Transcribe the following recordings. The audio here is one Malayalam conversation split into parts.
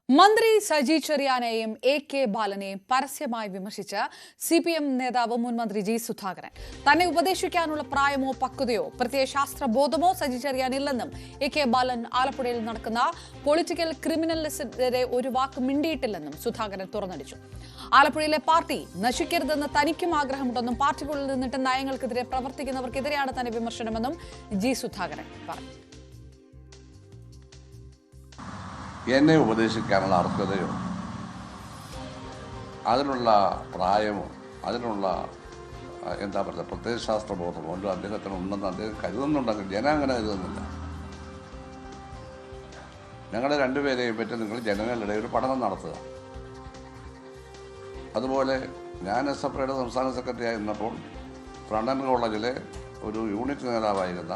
മന്ത്രി സജി ചെറിയാനെയും എ.കെ. ബാലനെയും പരസ്യമായി വിമർശിച്ച CPM നേതാവ് മുൻ മന്ത്രി ജി സുധാകരൻ തന്നെ ഉപദേശിക്കാനുള്ള പ്രായമോ പക്വതയോ പ്രത്യയശാസ്ത്രബോധമോ സജി ചെറിയാനില്ലെന്നും എ.കെ. ബാലൻ ആലപ്പുഴയിൽ നടക്കുന്ന പൊളിറ്റിക്കൽ ക്രിമിനലിസത്തിനെതിരെ ഒരു വാക്ക് മിണ്ടിയിട്ടില്ലെന്നും സുധാകരൻ തുറന്നടിച്ചു. ആലപ്പുഴയിലെ പാർട്ടി നശിക്കരുതെന്ന് തനിക്കും ആഗ്രഹമുണ്ടെന്നും പാർട്ടിക്കുള്ളിൽ നിന്നിട്ട് നയങ്ങൾക്കെതിരെ പ്രവർത്തിക്കുന്നവർക്കെതിരെയാണ് തന്നെ വിമർശനമെന്നും ജി സുധാകരൻ പറഞ്ഞു. എന്നെ ഉപദേശിക്കാനുള്ള അർഹതയോ അതിനുള്ള പ്രായമോ അതിനുള്ള എന്താ പറയുക പ്രത്യയശാസ്ത്രബോധമോ ഒന്നും അദ്ദേഹത്തിന് ഉണ്ടെന്ന് അദ്ദേഹം കരുതുന്നുണ്ടെങ്കിൽ ജനം അങ്ങനെ കരുതുന്നില്ല. ഞങ്ങളെ രണ്ടുപേരെയും പറ്റി നിങ്ങൾ ജനങ്ങളുടെ ഒരു പഠനം നടത്തുക. അതുപോലെ ഞാൻ SFIയുടെ സംസ്ഥാന സെക്രട്ടറി ആയിരുന്നപ്പോൾ ഫ്രണ്ടൻ കോളേജിലെ ഒരു യൂണിറ്റ് നേതാവായിരുന്ന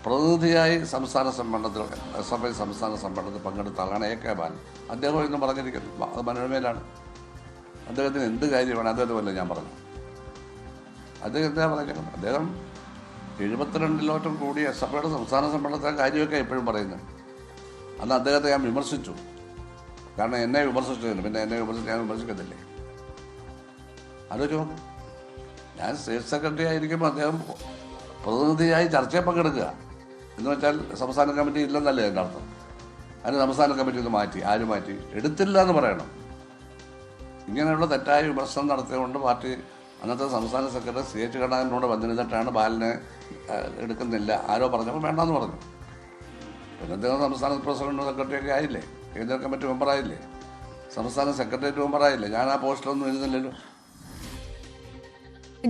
പ്രതിനിധിയായി സംസ്ഥാന സമ്മേളനത്തിൽ SFI സംസ്ഥാന സമ്മേളനത്തിൽ പങ്കെടുത്ത ആളാണ് എ.കെ. ബാലൻ. അദ്ദേഹം ഇന്ന് പറഞ്ഞിരിക്കുന്നു, അത് മനോരമയിലാണ്. അദ്ദേഹത്തിന് എന്ത് കാര്യമാണ് അദ്ദേഹമല്ല ഞാൻ പറഞ്ഞു. അദ്ദേഹം എന്താ പറഞ്ഞത്? അദ്ദേഹം 72 കൂടി SFIയുടെ സംസ്ഥാന സമ്മേളനത്തിലെ കാര്യമൊക്കെ എപ്പോഴും പറയുന്നത്. അന്ന് അദ്ദേഹത്തെ ഞാൻ വിമർശിച്ചു. കാരണം എന്നെ വിമർശിച്ചതിന് പിന്നെ എന്നെ ഞാൻ വിമർശിക്കത്തില്ലേ? അതൊരു ഞാൻ സ്റ്റേറ്റ് സെക്രട്ടറി ആയിരിക്കുമ്പോൾ അദ്ദേഹം പ്രതിനിധിയായി ചർച്ചയിൽ പങ്കെടുക്കുക എന്ന് വെച്ചാൽ സംസ്ഥാന കമ്മിറ്റി ഇല്ലെന്നല്ലേ എൻ്റെ അർത്ഥം. അതിന് സംസ്ഥാന കമ്മിറ്റി ഒന്ന് മാറ്റി. ആര് മാറ്റി? എടുത്തില്ല എന്ന് പറയണം. ഇങ്ങനെയുള്ള തെറ്റായ വിമർശനം നടത്തിയതുകൊണ്ട് പാർട്ടി അന്നത്തെ സംസ്ഥാന സെക്രട്ടറി CH കണ്ണാനോട് വന്നിരുന്നിട്ടാണ് ബാലനെ എടുക്കുന്നില്ല ആരോ പറഞ്ഞപ്പോൾ വേണ്ടെന്ന് പറഞ്ഞു. പിന്നെ അദ്ദേഹം സംസ്ഥാന പ്രസിഡന്റ് സെക്രട്ടറിയൊക്കെ ആയില്ലേ, കേന്ദ്ര കമ്മിറ്റി മെമ്പറായില്ലേ, സംസ്ഥാന സെക്രട്ടേറിയറ്റ് മെമ്പറായില്ലേ. ഞാൻ ആ പോസ്റ്റിലൊന്നും എഴുതുന്നില്ലല്ലോ.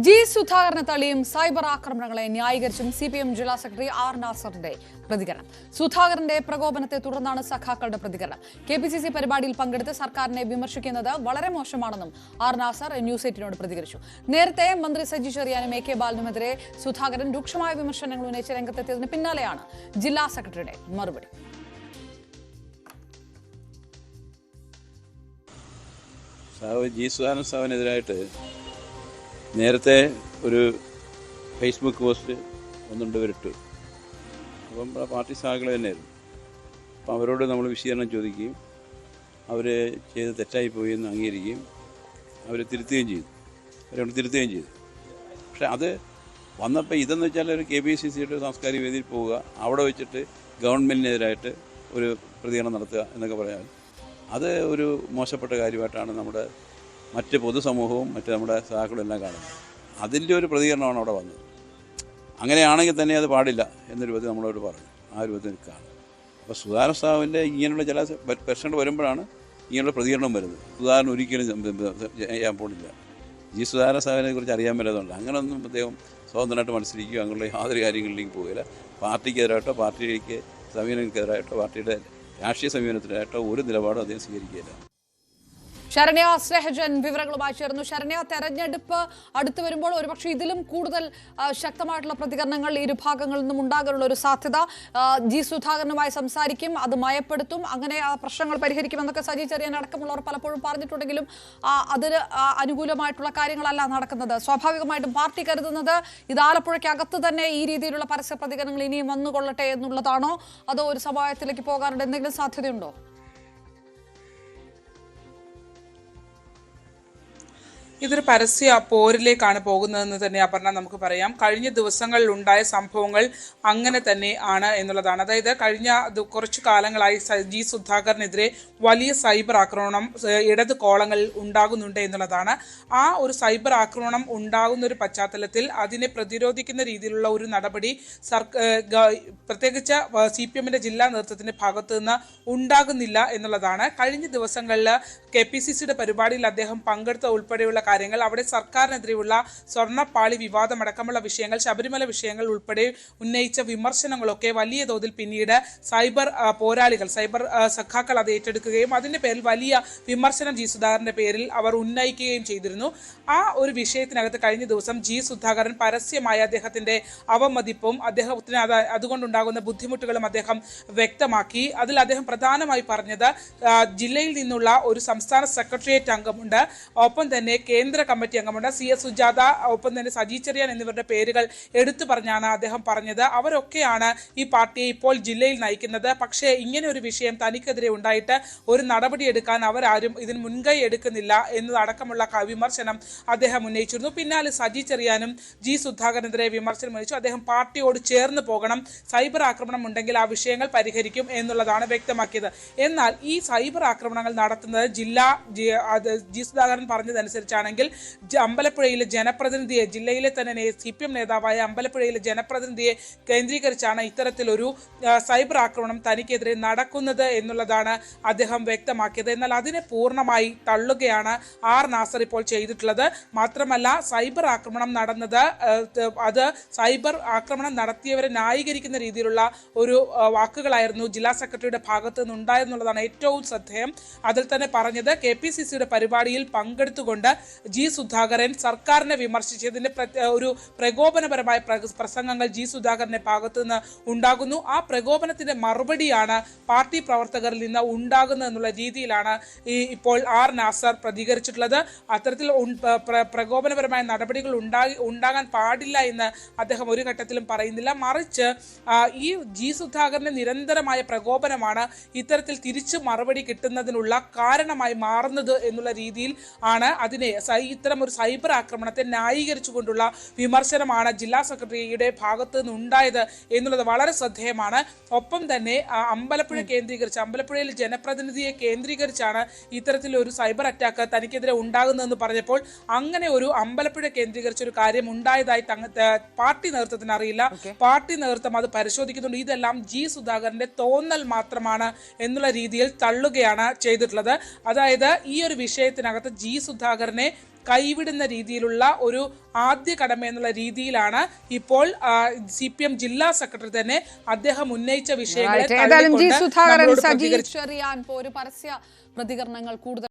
ജി സുധാകരനെ തള്ളിയും സൈബർ ആക്രമണങ്ങളെ ന്യായീകരിച്ചും CPM ജില്ലാ സെക്രട്ടറി ആർ നാസറിന്റെ പ്രതികരണം. സുധാകരന്റെ പ്രകോപനത്തെ തുടർന്നാണ് സഖാക്കളുടെ പ്രതികരണം. KPCC പരിപാടിയിൽ പങ്കെടുത്ത് സർക്കാരിനെ വിമർശിക്കുന്നത് വളരെ മോശമാണെന്നും ആർ നാസർ ന്യൂസ് 8 പ്രതികരിച്ചു. നേരത്തെ മന്ത്രി സജി ചെറിയാനും എ.കെ. ബാലനുമെതിരെ സുധാകരൻ രൂക്ഷമായ വിമർശനങ്ങൾ ഉന്നയിച്ച് രംഗത്തെത്തിയതിന് പിന്നാലെയാണ് ജില്ലാ സെക്രട്ടറിയുടെ മറുപടി. ജി സുധാകരനെതിരായിട്ട് നേരത്തെ ഒരു ഫേസ്ബുക്ക് പോസ്റ്റ് ഒന്നുണ്ട് ഇട്ടു. അപ്പം പാർട്ടി സഹാക്കൾ തന്നെയായിരുന്നു. അപ്പം അവരോട് നമ്മൾ വിശദീകരണം ചോദിക്കുകയും അവർ ചെയ്ത് തെറ്റായിപ്പോയി എന്ന് അംഗീകരിക്കുകയും അവർ തിരുത്തുകയും ചെയ്തു. പക്ഷേ അത് വന്നപ്പോൾ ഇതെന്ന് വെച്ചാൽ ഒരു KPCCയുടെ സാംസ്കാരിക വേദിയിൽ പോവുക, അവിടെ വെച്ചിട്ട് ഗവൺമെൻറ്റിനെതിരായിട്ട് ഒരു പ്രതികരണം നടത്തുക എന്നൊക്കെ പറയാൻ അത് ഒരു മോശപ്പെട്ട കാര്യമായിട്ടാണ് നമ്മുടെ മറ്റ് പൊതുസമൂഹവും മറ്റ് നമ്മുടെ സഹാക്കളും എല്ലാം കാണുന്നത്. അതിൻ്റെ ഒരു പ്രതികരണമാണ് അവിടെ വന്നത്. അങ്ങനെയാണെങ്കിൽ തന്നെ അത് പാടില്ല എന്നൊരു രൂപത്തിൽ നമ്മളോട് പറഞ്ഞു. ആ രൂപത്തിൽ കാണും. അപ്പോൾ സുധാകരൻ സാഹിബിൻ്റെ ഇങ്ങനെയുള്ള ചില പ്രശ്നങ്ങൾ വരുമ്പോഴാണ് ഇങ്ങനെയുള്ള പ്രതികരണം വരുന്നത്. സുധാകരൻ ഒരിക്കലും ചെയ്യാൻ പോണില്ല. ജി സുധാകരൻ സാഹിബിനെ കുറിച്ച് അറിയാൻ പറ്റാത്തതുകൊണ്ട് അങ്ങനെയൊന്നും അദ്ദേഹം സ്വതന്ത്രമായിട്ട് മത്സരിക്കുകയോ അങ്ങനെയുള്ള യാതൊരു കാര്യങ്ങളിലേക്ക് പോകില്ല. പാർട്ടിക്കെതിരായിട്ടോ പാർട്ടിക്ക് സമീപനക്കെതിരായിട്ടോ പാർട്ടിയുടെ രാഷ്ട്രീയ സമീപനത്തിനായിട്ടോ ഒരു നിലപാടും അദ്ദേഹം സ്വീകരിക്കുകയില്ല. ശരണ്യ സ്നേഹജൻ വിവരങ്ങളുമായി ചേർന്നു. ശരണ്യ, തെരഞ്ഞെടുപ്പ് അടുത്തു വരുമ്പോൾ ഒരുപക്ഷെ ഇതിലും കൂടുതൽ ശക്തമായിട്ടുള്ള പ്രതികരണങ്ങൾ ഇരുഭാഗങ്ങളിൽ നിന്നും ഉണ്ടാകാനുള്ള ഒരു സാധ്യത. ജി സുധാകരനുമായി സംസാരിക്കും, അത് മയപ്പെടുത്തും, അങ്ങനെ ആ പ്രശ്നങ്ങൾ പരിഹരിക്കുമെന്നൊക്കെ സജി ചെറിയാൻ അടക്കമുള്ളവർ പലപ്പോഴും പറഞ്ഞിട്ടുണ്ടെങ്കിലും അതിന് അനുകൂലമായിട്ടുള്ള കാര്യങ്ങളല്ല നടക്കുന്നത്. സ്വാഭാവികമായിട്ടും പാർട്ടി കരുതുന്നത് ഇത് ആലപ്പുഴയ്ക്കകത്ത് തന്നെ ഈ രീതിയിലുള്ള പരസ്യ പ്രതികരണങ്ങൾ ഇനിയും വന്നുകൊള്ളട്ടെ എന്നുള്ളതാണോ, അതോ ഒരു സമവായത്തിലേക്ക് പോകാനുള്ള എന്തെങ്കിലും സാധ്യതയുണ്ടോ? ഇതൊരു പരസ്യ പോരിലേക്കാണ് പോകുന്നതെന്ന് തന്നെ അപർണ നമുക്ക് പറയാം. കഴിഞ്ഞ ദിവസങ്ങളിൽ ഉണ്ടായ സംഭവങ്ങൾ അങ്ങനെ തന്നെ ആണ് എന്നുള്ളതാണ്. അതായത് കഴിഞ്ഞ കുറച്ചു കാലങ്ങളായി ജി സുധാകരനെതിരെ വലിയ സൈബർ ആക്രമണം ഇടത് കോളങ്ങളിൽ ഉണ്ടാകുന്നുണ്ട് എന്നുള്ളതാണ്. ആ ഒരു സൈബർ ആക്രമണം ഉണ്ടാകുന്ന ഒരു പശ്ചാത്തലത്തിൽ അതിനെ പ്രതിരോധിക്കുന്ന രീതിയിലുള്ള ഒരു നടപടി പ്രത്യേകിച്ച് CPMന്റെ ജില്ലാ നേതൃത്വത്തിന്റെ ഭാഗത്തു നിന്ന് ഉണ്ടാകുന്നില്ല എന്നുള്ളതാണ്. കഴിഞ്ഞ ദിവസങ്ങളിൽ KPCCയുടെ പരിപാടിയിൽ അദ്ദേഹം പങ്കെടുത്ത ഉൾപ്പെടെയുള്ള കാര്യങ്ങൾ, അവിടെ സർക്കാരിനെതിരെയുള്ള സ്വർണ്ണപ്പാളി വിവാദമടക്കമുള്ള വിഷയങ്ങൾ, ശബരിമല വിഷയങ്ങൾ ഉൾപ്പെടെ ഉന്നയിച്ച വിമർശനങ്ങളൊക്കെ വലിയ തോതിൽ പിന്നീട് സൈബർ പോരാളികൾ, സൈബർ സഖാക്കൾ അത് ഏറ്റെടുക്കുകയും അതിൻ്റെ പേരിൽ വലിയ വിമർശനം ജി സുധാകരൻ്റെ പേരിൽ അവർ ഉന്നയിക്കുകയും ചെയ്തിരുന്നു. ആ ഒരു വിഷയത്തിനകത്ത് കഴിഞ്ഞ ദിവസം ജി സുധാകരൻ പരസ്യമായ അദ്ദേഹത്തിൻ്റെ അവമതിപ്പും അദ്ദേഹത്തിന് അതുകൊണ്ടുണ്ടാകുന്ന ബുദ്ധിമുട്ടുകളും അദ്ദേഹം വ്യക്തമാക്കി. അതിൽ അദ്ദേഹം പ്രധാനമായി പറഞ്ഞത് ജില്ലയിൽ നിന്നുള്ള ഒരു സംസ്ഥാന സെക്രട്ടേറിയറ്റ് അംഗമുണ്ട്, ഒപ്പം തന്നെ കേന്ദ്ര കമ്മിറ്റി അംഗമുണ്ട് CS സുജാത, ഒപ്പം തന്നെ സജി ചെറിയാൻ എന്നിവരുടെ പേരുകൾ എടുത്തു പറഞ്ഞാണ് അദ്ദേഹം പറഞ്ഞത്. അവരൊക്കെയാണ് ഈ പാർട്ടിയെ ഇപ്പോൾ ജില്ലയിൽ നയിക്കുന്നത്. പക്ഷേ ഇങ്ങനെ ഒരു വിഷയം തനിക്കെതിരെ ഉണ്ടായിട്ട് ഒരു നടപടി എടുക്കാൻ അവരാരും ഇതിന് മുൻകൈ എടുക്കുന്നില്ല എന്നതടക്കമുള്ള വിമർശനം അദ്ദേഹം ഉന്നയിച്ചിരുന്നു. പിന്നാലെ സജി ചെറിയാനും G സുധാകരനെതിരെ വിമർശനം ഉന്നയിച്ചു. അദ്ദേഹം പാർട്ടിയോട് ചേർന്ന് പോകണം, സൈബർ ആക്രമണം ഉണ്ടെങ്കിൽ ആ വിഷയങ്ങൾ പരിഹരിക്കും എന്നുള്ളതാണ് വ്യക്തമാക്കിയത്. എന്നാൽ ഈ സൈബർ ആക്രമണങ്ങൾ നടത്തുന്നത് G സുധാകരൻ പറഞ്ഞതനുസരിച്ചാണെങ്കിൽ അമ്പലപ്പുഴയിലെ ജനപ്രതിനിധിയെ, ജില്ലയിലെ തന്നെ CPM നേതാവായ അമ്പലപ്പുഴയിലെ ജനപ്രതിനിധിയെ കേന്ദ്രീകരിച്ചാണ് ഇത്തരത്തിലൊരു സൈബർ ആക്രമണം തനിക്കെതിരെ നടക്കുന്നത് എന്നുള്ളതാണ് അദ്ദേഹം വ്യക്തമാക്കിയത്. എന്നാൽ അതിനെ പൂർണ്ണമായി തള്ളുകയാണ് നാസർ ഇപ്പോൾ ചെയ്തിട്ടുള്ളത്. മാത്രമല്ല, സൈബർ ആക്രമണം നടന്നത് അത് സൈബർ ആക്രമണം നടത്തിയവരെ ന്യായീകരിക്കുന്ന രീതിയിലുള്ള ഒരു വാക്കുകളായിരുന്നു ജില്ലാ സെക്രട്ടറിയുടെ ഭാഗത്തു നിന്നുണ്ടായെന്നുള്ളതാണ് ഏറ്റവും ശ്രദ്ധേയം. അതിൽ തന്നെ പറഞ്ഞത് KPCCയുടെ പരിപാടിയിൽ പങ്കെടുത്തുകൊണ്ട് G സുധാകരൻ സർക്കാരിനെ വിമർശിച്ചതിന്റെ ഒരു പ്രകോപനപരമായ പ്രസംഗങ്ങൾ G സുധാകരന്റെ ഭാഗത്തു നിന്ന് ഉണ്ടാകുന്നു. ആ പ്രകോപനത്തിന്റെ മറുപടിയാണ് പാർട്ടി പ്രവർത്തകരിൽ നിന്ന് ഉണ്ടാകുന്നത് എന്നുള്ള രീതിയിലാണ് ഇപ്പോൾ നാസർ പ്രതികരിച്ചിട്ടുള്ളത്. അത്തരത്തിൽ പ്രകോപനപരമായ നടപടികൾ ഉണ്ടാകാൻ പാടില്ല എന്ന് അദ്ദേഹം ഒരു ഘട്ടത്തിലും പറയുന്നില്ല. മറിച്ച് ഈ G സുധാകരന്റെ നിരന്തരമായ പ്രകോപനമാണ് ഇത്തരത്തിൽ തിരിച്ചു മറുപടി കിട്ടുന്നതിനുള്ള കാരണമായി മാറുന്നത് എന്നുള്ള രീതിയിൽ ആണ് അതിനെ ഇത്തരം ഒരു സൈബർ ആക്രമണത്തെ ന്യായീകരിച്ചുകൊണ്ടുള്ള വിമർശനമാണ് ജില്ലാ സെക്രട്ടറിയുടെ ഭാഗത്ത് നിന്ന് ഉണ്ടായത് എന്നുള്ളത് വളരെ ശ്രദ്ധേയമാണ്. ഒപ്പം തന്നെ അമ്പലപ്പുഴയിൽ ജനപ്രതിനിധിയെ കേന്ദ്രീകരിച്ചാണ് ഇത്തരത്തിലൊരു സൈബർ അറ്റാക്ക് തനിക്കെതിരെ ഉണ്ടാകുന്നതെന്ന് പറഞ്ഞപ്പോൾ അങ്ങനെ ഒരു അമ്പലപ്പുഴ കേന്ദ്രീകരിച്ച ഒരു കാര്യം ഉണ്ടായതായി പാർട്ടി നേതൃത്വത്തിന് അറിയില്ല. പാർട്ടി നേതൃത്വം അത് പരിശോധിക്കുന്നുണ്ട്. ഇതെല്ലാം G സുധാകരന്റെ തോന്നൽ മാത്രമാണ് എന്നുള്ള രീതിയിൽ തള്ളുകയാണ് ചെയ്തിട്ടുള്ളത്. അതായത് ഈ ഒരു വിഷയത്തിനകത്ത് G സുധാകരനെ കൈവിടുന്ന രീതിയിലുള്ള ഒരു ആദ്യ കടമ എന്നുള്ള രീതിയിലാണ് ഇപ്പോൾ CPM ജില്ലാ സെക്രട്ടറി തന്നെ അദ്ദേഹം ഉന്നയിച്ച വിഷയങ്ങളെ ഒരു പരസ്യ പ്രതികരണങ്ങൾ കൂടുതൽ